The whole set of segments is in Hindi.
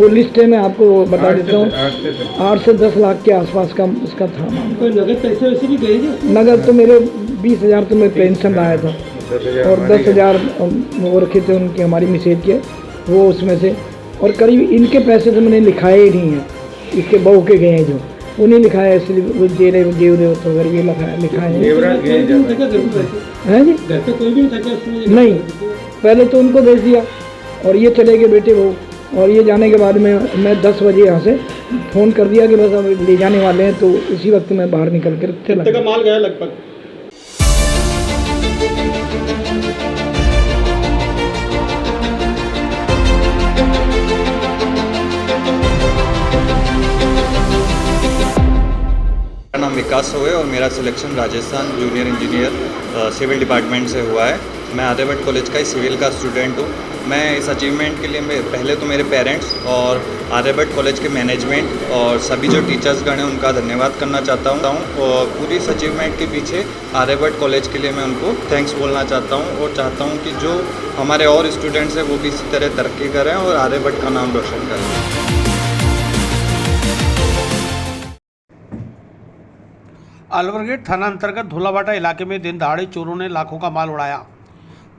वो लिस्ट है, मैं आपको बता देता हूँ। 8 से 10 लाख के आसपास का उसका था। कोई नगद पैसे वैसे भी गए क्या? नगद तो मेरे 20,000 तो मेरे पेंशन लाया था और 10,000 वो रखे थे उनके, हमारी मिसेज के, वो उसमें से। और करीब इनके पैसे तो मैंने लिखाए ही नहीं हैं, इसके बहू के गए हैं जो, वो नहीं लिखाया, इसलिए वो जेरे तो अगर ये लिखाए हैं। हैं जी? घर पे कोई भी नहीं था क्या उसमें? नहीं, पहले तो उनको भेज दिया और ये चले गए बेटे बहू, और ये जाने के बाद में मैं 10 बजे यहाँ से फ़ोन कर दिया कि बस अब ले जाने वाले हैं, तो उसी वक्त मैं बाहर निकल कर चला। कितने का माल गया लगभग? मेरा नाम विकास हुए और मेरा selection Rajasthan junior engineer civil department से हुआ है। मैं आर्यभट्ट कॉलेज का ही सिविल का स्टूडेंट हूँ। मैं इस अचीवमेंट के लिए पहले तो मेरे पेरेंट्स और आर्यभट्ट कॉलेज के मैनेजमेंट और सभी जो टीचर्स गण हैं उनका धन्यवाद करना चाहता हूँ। और पूरी इस अचीवमेंट के पीछे आर्यभट्ट कॉलेज के लिए मैं उनको थैंक्स बोलना चाहता हूँ और चाहता हूँ कि जो हमारे और स्टूडेंट्स हैं वो भी इसी तरह तरक्की करें और आर्यभट्ट का नाम रोशन करें। अलवरगेट थाना अंतर्गत धोलावाटा इलाके में दिन दहाड़े चोरों ने लाखों का माल उड़ाया।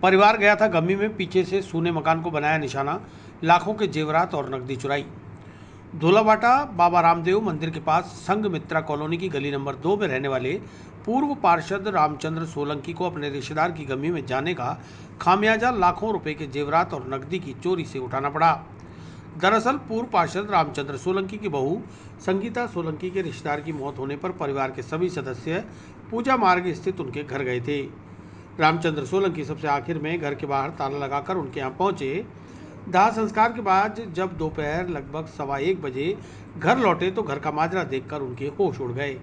परिवार गया था गमी में, पीछे से सूने मकान को बनाया निशाना, लाखों के जेवरात और नकदी चुराई। धोलावाटा बाबा रामदेव मंदिर के पास संघमित्रा कॉलोनी की गली नंबर 2 में रहने वाले पूर्व पार्षद रामचंद्र सोलंकी को अपने रिश्तेदार की गमी में जाने का खामियाजा लाखों रुपए के जेवरात और नकदी की चोरी से उठाना पड़ा। दरअसल पूर्व पार्षद रामचंद्र सोलंकी की बहू संगीता सोलंकी के रिश्तेदार की मौत होने पर परिवार के सभी सदस्य पूजा मार्ग स्थित उनके घर गए थे। रामचंद्र सोलंकी सबसे आखिर में घर के बाहर ताला लगाकर उनके यहाँ पहुंचे। दाह संस्कार के बाद जब दोपहर लगभग 1:15 बजे घर लौटे तो घर का माजरा देखकर उनके होश उड़ गए।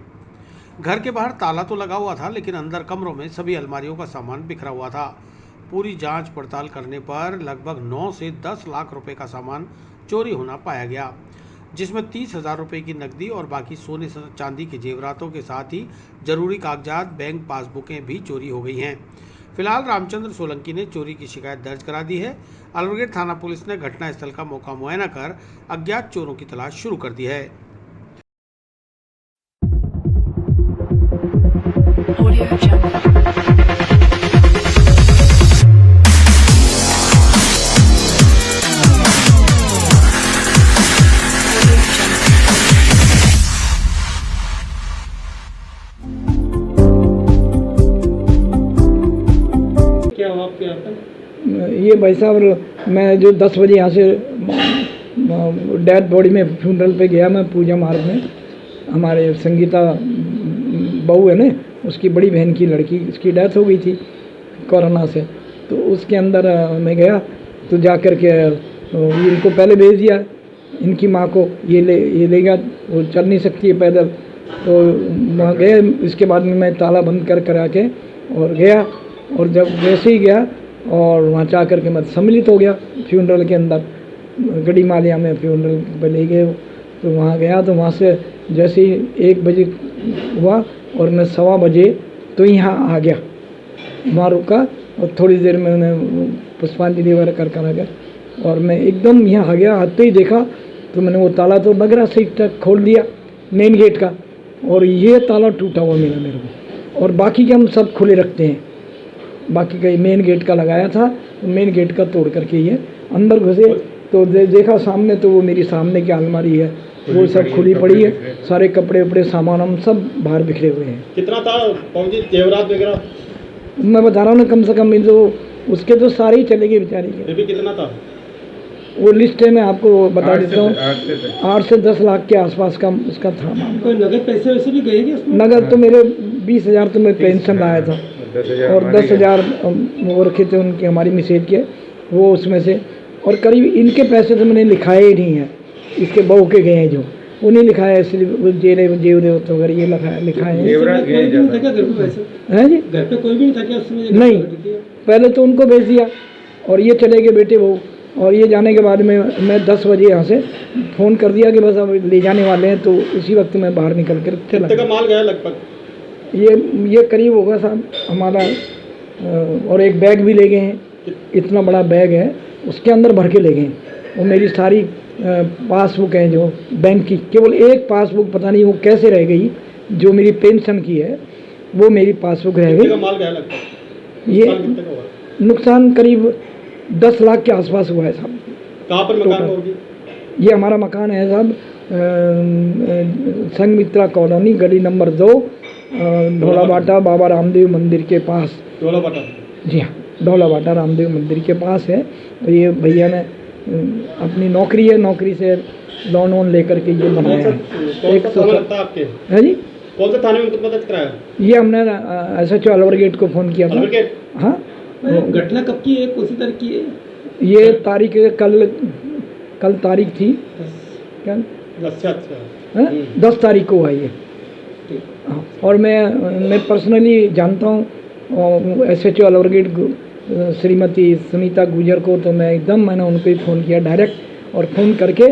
घर के बाहर ताला तो लगा हुआ था, लेकिन अंदर कमरों में सभी अलमारियों का सामान बिखरा हुआ था। पूरी जांच पड़ताल करने पर लगभग 9 से 10 लाख रुपए का सामान चोरी होना पाया गया, जिसमें 30,000 रुपये की नकदी और बाकी सोने चांदी के जेवरातों के साथ ही जरूरी कागजात, बैंक पासबुकें भी चोरी हो गई हैं। फिलहाल रामचंद्र सोलंकी ने चोरी की शिकायत दर्ज करा दी है। अलवरगेट थाना पुलिस ने घटनास्थल का मौका मुआयना कर अज्ञात चोरों की तलाश शुरू कर दी है। ये भाई साहब, मैं जो 10 बजे यहाँ से डेड बॉडी में फ्यूनरल पे गया, मैं पूजा मार्ग में, हमारे संगीता बहू है ना, उसकी बड़ी बहन की लड़की, उसकी डेथ हो गई थी कोरोना से। तो उसके अंदर मैं गया तो जा कर के इनको पहले भेज दिया, इनकी माँ को, ये लेगा, वो चल नहीं सकती है पैदल। तो वहाँ गए, इसके बाद में मैं ताला बंद करा के और गया, और जब वैसे ही गया और वहाँ जा कर के मैं सम्मिलित हो गया फ्यूनरल के अंदर, गड़ी मालिया में फ्यूनरल पे ले गए। तो वहाँ गया तो वहाँ से जैसे ही 1 बजे हुआ और मैं 1:15 बजे तो यहाँ आ गया, वहाँ रुका और थोड़ी देर में मैंने पुष्पांजलि वगैरह कर आ गया और मैं एकदम यहाँ आ गया। आते ही देखा तो मैंने वो ताला तो नगरा से तक खोल दिया मेन गेट का, और ये ताला टूटा हुआ मेरे को, और बाकी के हम सब खुले रखते हैं। बाकी का मेन गेट का लगाया था, मेन गेट का तोड़ करके ये अंदर घुसे तो देखा सामने, तो वो मेरी सामने की अलमारी है वो सब खुली पड़ी है, सारे कपड़े वपड़े सामान हम सब बाहर बिखरे हुए हैं। कितना था जेवरात वगैरह? मैं बता रहा हूँ ना, कम से कम जो उसके तो सारे ही चले गए बेचारे के। फिर भी कितना था? वो लिस्ट है, मैं आपको बता देता हूँ। 8 से 10 लाख के आसपास का उसका था। कोई नगद पैसे वैसे भी गए क्या? नगद तो मेरे 20,000 तो मैं पेंशन लाया था और 10,000 वो रखे थे उनके, हमारी मिसेज के, वो उसमें से। और करीब इनके पैसे तो मैंने लिखाए ही नहीं हैं, इसके बहू के गए हैं जो, वो नहीं लिखाया, इसलिए वो जेरे तो अगर ये लिखाए हैं। हैं जी? घर पे कोई भी नहीं था क्या उसमें? नहीं, पहले तो उनको भेज दिया और ये चले गए बेटे बहू, और ये जाने के बाद में मैं 10 बजे यहाँ से फ़ोन कर दिया कि बस अब ले जाने वाले हैं, तो उसी वक्त मैं बाहर निकल कर चला। कितने का माल गया लगभग? ये करीब होगा साहब हमारा, और एक बैग भी ले गए हैं, इतना बड़ा बैग है, उसके अंदर भर के ले गए। वो मेरी सारी पासबुक हैं जो बैंक की, केवल एक पासबुक पता नहीं वो कैसे रह गई, जो मेरी पेंशन की है वो मेरी पासबुक रह कितने का गई। माल गया लगभग? ये नुकसान कितने का हुआ? नुकसान करीब 10 लाख के आसपास हुआ है साहब। कहाँ पर मकान टोटल। होगी? ये हमारा मकान है साहब संघमित्रा कॉलोनी, गली नंबर 2, ढोलाबाटा बाबा रामदेव मंदिर के पास। डोला बटा। जी हाँ, ढोलाबाटा रामदेव मंदिर के पास है। तो ये भैया ने अपनी नौकरी है, नौकरी से लोन वोन लेकर के ये बनाया है। कौन सा थाना लगता है आपके? है जी, कौन सा थाने में मदद कराया? ये हमने SHO अलवर गेट को फ़ोन किया था। अलवर गेट? हाँ, घटना कब की है, कौन सी तारीख की है? ये तारीख कल तारीख थी क्या, अच्छा 10 तारीख को हुआ ये। हाँ, और मैं पर्सनली जानता हूँ SHO अलवर गेट श्रीमती सुनीता गुजर को, तो मैंने उनको ही फ़ोन किया डायरेक्ट, और फ़ोन करके